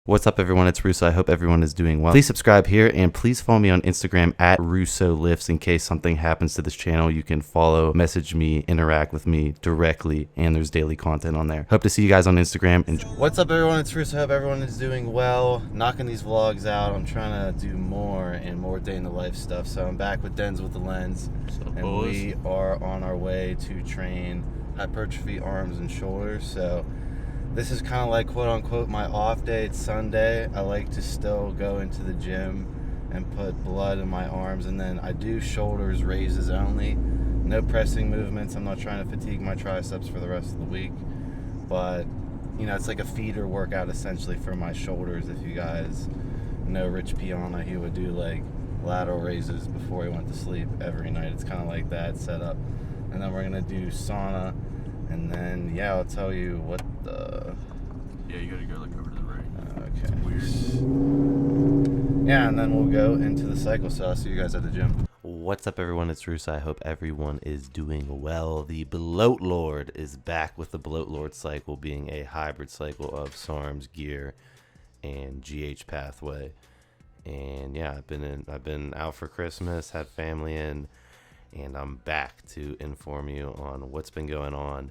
What's up, everyone? It's Russo. I hope everyone is doing well. Please subscribe here and please follow me on Instagram at RussoLifts. In case something happens to this channel, you can follow, message me, interact with me directly, and there's daily content on there. Hope to see you guys on Instagram. Enjoy. What's up, everyone? It's Russo. I hope everyone is doing well. Knocking these vlogs out. I'm trying to do more and more day in the life stuff. So I'm back with Dens with the Lens, and we are on our way to train hypertrophy arms and shoulders. So this is kind of like quote unquote my off day. It's Sunday. I like to still go into the gym and put blood in my arms, and then I do shoulders raises only. No pressing movements. I'm not trying to fatigue my triceps for the rest of the week, but you know, it's like a feeder workout essentially for my shoulders. If you guys know Rich Piana, he would do like lateral raises before he went to sleep every night. It's kind of like that setup. And then we're gonna do sauna, and then yeah, I'll tell you what the. Yeah, you gotta go like over to the right. Okay. It's weird. Yeah, and then we'll go into the cycle. So I'll see you guys at the gym. What's up, everyone? It's Russo. I hope everyone is doing well. The Bloat Lord is back with the Bloat Lord cycle, being a hybrid cycle of Sarms gear and GH pathway. And yeah, I've been out for Christmas, had family in, and I'm back to inform you on what's been going on,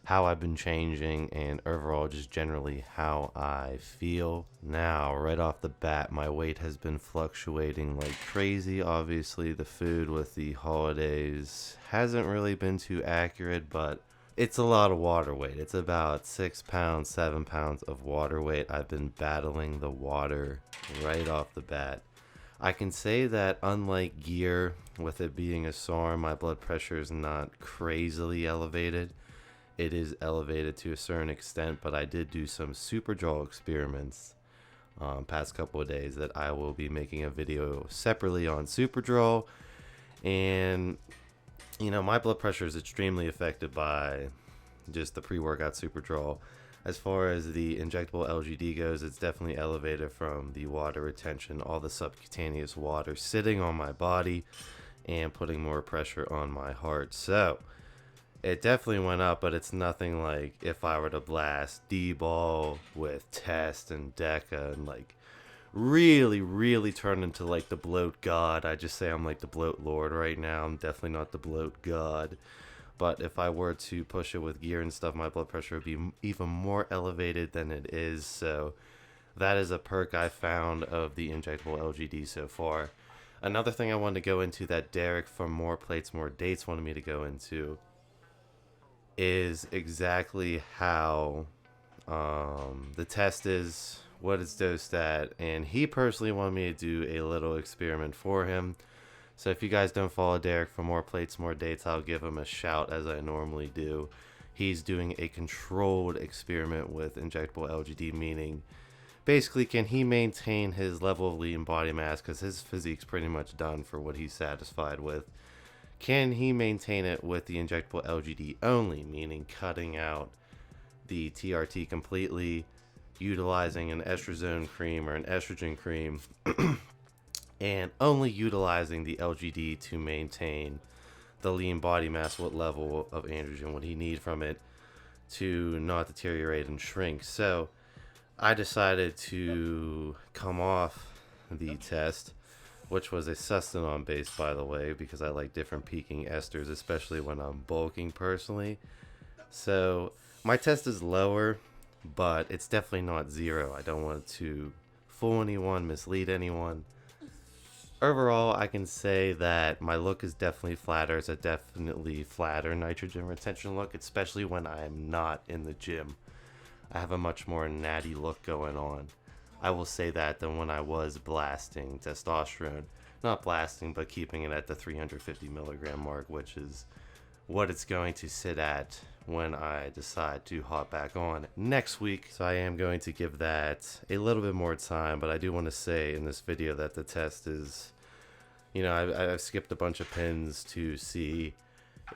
how I've been changing, and overall just generally how I feel. Now, right off the bat, my weight has been fluctuating like crazy. Obviously, the food with the holidays hasn't really been too accurate, but it's a lot of water weight. It's about 6 pounds, 7 pounds of water weight. I've been battling the water right off the bat. I can say that unlike gear, with it being a SARM, my blood pressure is not crazily elevated. It is elevated to a certain extent, but I did do some super draw experiments past couple of days that I will be making a video separately on super draw. And you know, my blood pressure is extremely affected by just the pre-workout super draw. As far as the injectable LGD goes, it's definitely elevated from the water retention, all the subcutaneous water sitting on my body and putting more pressure on my heart. So it definitely went up, but it's nothing like if I were to blast D-ball with test and DECA and like really turn into like the bloat god. I just say I'm like the bloat lord right now. I'm definitely not the bloat god. But if I were to push it with gear and stuff, my blood pressure would be even more elevated than it is. So that is a perk I found of the injectable LGD so far. Another thing I wanted to go into that Derek from More Plates, More Dates wanted me to go into is exactly how the test is, what it's dosed at, and he personally wanted me to do a little experiment for him. So if you guys don't follow Derek for More Plates, More Dates, I'll give him a shout as I normally do. He's doing a controlled experiment with injectable LGD, meaning basically can he maintain his level of lean body mass, because his physique's pretty much done for what he's satisfied with. Can he maintain it with the injectable LGD only, meaning cutting out the TRT completely, utilizing an estrozone cream or an estrogen cream, and only utilizing the LGD to maintain the lean body mass, what level of androgen would he need from it to not deteriorate and shrink. So I decided to come off the test, which was a sustanon base, by the way, because I like different peaking esters, especially when I'm bulking personally. So my test is lower, but it's definitely not zero. I don't want to fool anyone, mislead anyone. Overall, I can say that my look is definitely flatter. It's a definitely flatter nitrogen retention look, especially when I'm not in the gym. I have a much more natty look going on. I will say that than when I was blasting testosterone. Not blasting, but keeping it at the 350 milligram mark, which is what it's going to sit at when I decide to hop back on next week. So I am going to give that a little bit more time, but I do want to say in this video that the test is, you know, I've skipped a bunch of pins to see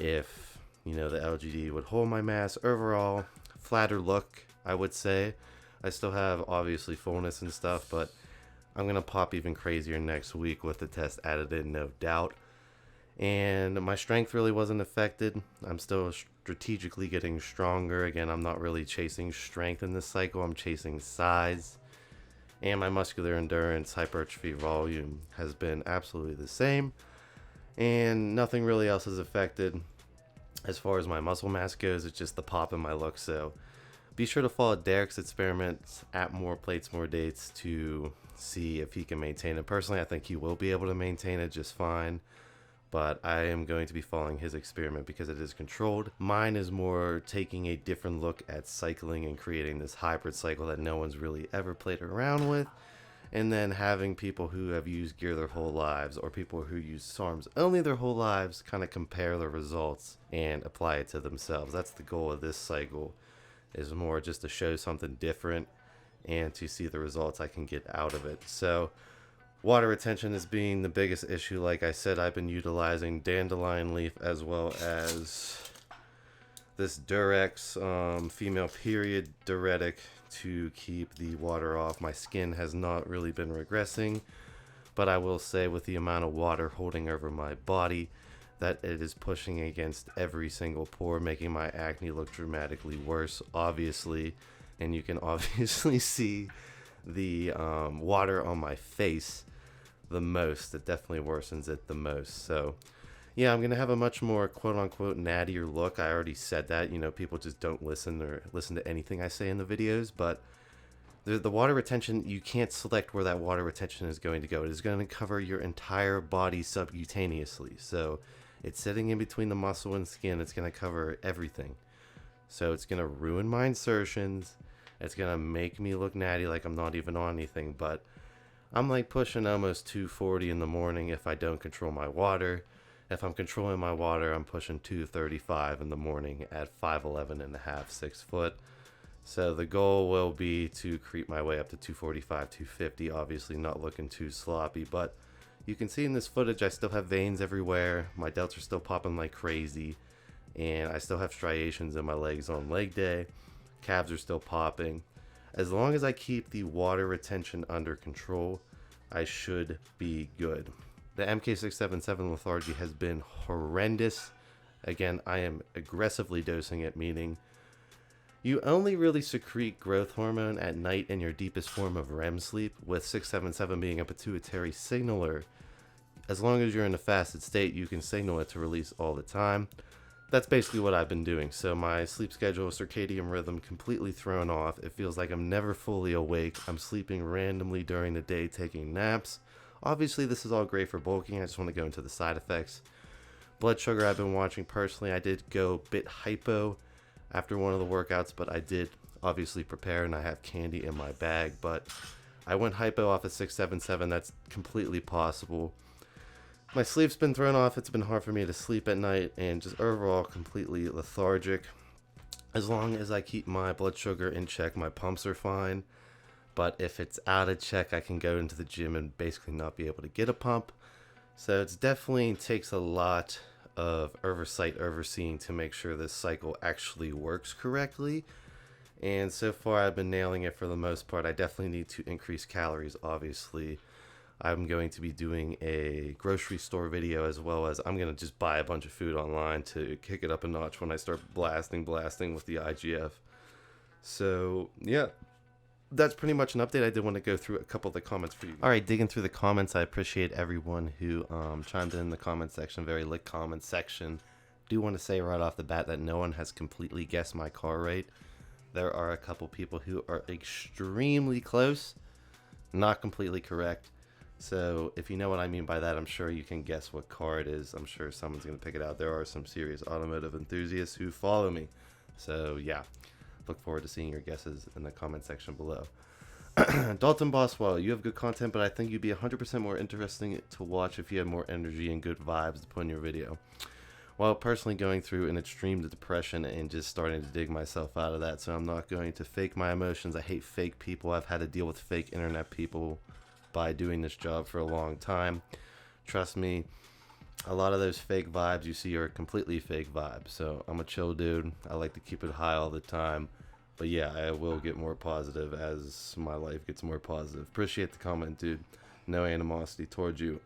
if, you know, the LGD would hold my mass. Overall, flatter look, I would say. I still have obviously fullness and stuff, but I'm going to pop even crazier next week with the test added in, no doubt. And my strength really wasn't affected. I'm still strategically getting stronger. Again, I'm not really chasing strength in this cycle. I'm chasing size. and my muscular endurance, hypertrophy, volume has been absolutely the same, and nothing really else is affected. As far as my muscle mass goes, it's just the pop in my look. So be sure to follow Derek's experiments at More Plates, More Dates to see if he can maintain it. Personally, I think he will be able to maintain it just fine, but I am going to be following his experiment because it is controlled. Mine is more taking a different look at cycling and creating this hybrid cycle that no one's really ever played around with, and then having people who have used gear their whole lives or people who use Sarms only their whole lives kind of compare the results and apply it to themselves. That's the goal of this cycle, is more just to show something different and to see the results I can get out of it. So water retention is being the biggest issue. Like I said, I've been utilizing dandelion leaf as well as this Durex female period diuretic to keep the water off. My skin has not really been regressing, but I will say with the amount of water holding over my body that it is pushing against every single pore, making my acne look dramatically worse, obviously. And you can obviously see the water on my face the most. It definitely worsens it the most. So yeah, I'm gonna have a much more quote-unquote nattier look. I already said that. You know, people just don't listen to anything I say in the videos. But the water retention, you can't select where that water retention is going to go. It is going to cover your entire body subcutaneously. So it's sitting in between the muscle and skin. It's going to cover everything. So it's going to ruin my insertions. It's going to make me look natty like I'm not even on anything. But I'm like pushing almost 240 in the morning if I don't control my water. If I'm controlling my water, I'm pushing 235 in the morning at 5'11 and a half, 6 foot. So the goal will be to creep my way up to 245, 250, obviously not looking too sloppy, but you can see in this footage I still have veins everywhere. My delts are still popping like crazy, and I still have striations in my legs on leg day. Calves are still popping. As long as I keep the water retention under control, I should be good. The MK677 lethargy has been horrendous. Again, I am aggressively dosing it, meaning you only really secrete growth hormone at night in your deepest form of REM sleep, with 677 being a pituitary signaler. As long as you're in a fasted state, you can signal it to release all the time. That's basically what I've been doing. So my sleep schedule, circadian rhythm, completely thrown off. It feels like I'm never fully awake. I'm sleeping randomly during the day, taking naps. Obviously, this is all great for bulking. I just want to go into the side effects. Blood sugar, I've been watching personally. I did go a bit hypo after one of the workouts, but I did obviously prepare, and I have candy in my bag. But I went hypo off of 677. That's completely possible. My sleep's been thrown off. It's been hard for me to sleep at night, and just overall completely lethargic. As long as I keep my blood sugar in check, my pumps are fine. But if it's out of check, I can go into the gym and basically not be able to get a pump. So it definitely takes a lot of oversight, overseeing to make sure this cycle actually works correctly. And so far I've been nailing it for the most part. I definitely need to increase calories, obviously. I'm going to be doing a grocery store video, as well as I'm going to just buy a bunch of food online to kick it up a notch when I start blasting with the IGF. So yeah, that's pretty much an update. I did want to go through a couple of the comments for you. All right, digging through the comments, I appreciate everyone who chimed in the comment section. Very lit comment section. Do want to say right off the bat that no one has completely guessed my car rate. There are a couple people who are extremely close, not completely correct. So if you know what I mean by that, I'm sure you can guess what car it is. I'm sure someone's going to pick it out. There are some serious automotive enthusiasts who follow me. So yeah. Look forward to seeing your guesses in the comment section below. Dalton Boswell, you have good content, but I think you'd be 100% more interesting to watch if you had more energy and good vibes to put in your video. Well, personally going through an extreme depression and just starting to dig myself out of that, so I'm not going to fake my emotions. I hate fake people. I've had to deal with fake internet people by doing this job for a long time. Trust me, a lot of those fake vibes you see are completely fake vibes. So I'm a chill dude. I like to keep it high all the time. But yeah, I will get more positive as my life gets more positive. Appreciate the comment, dude. No animosity towards you.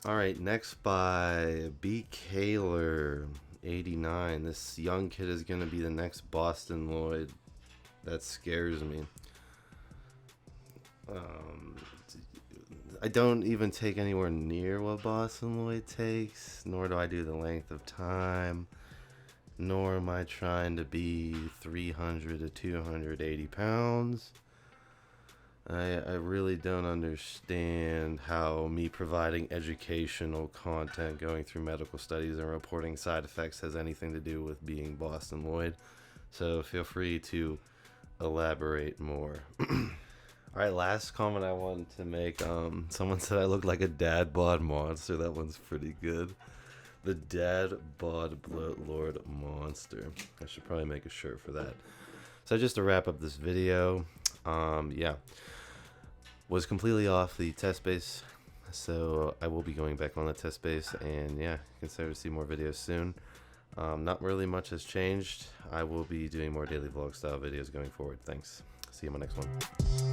All right, next by B. Kaler, 89. This young kid is going to be the next Boston Lloyd. That scares me. I don't even take anywhere near what Boston Lloyd takes, nor do I do the length of time, nor am I trying to be 300 to 280 pounds. I really don't understand how me providing educational content, going through medical studies, and reporting side effects has anything to do with being Boston Lloyd. So feel free to elaborate more. Alright, last comment I wanted to make. Someone said I look like a dad bod monster. That one's pretty good. The dad bod bloat lord monster. I should probably make a shirt for that. So just to wrap up this video, yeah, was completely off the test base, so I will be going back on the test base, and yeah, consider to see more videos soon. Not really much has changed. I will be doing more daily vlog style videos going forward. Thanks. See you in my next one.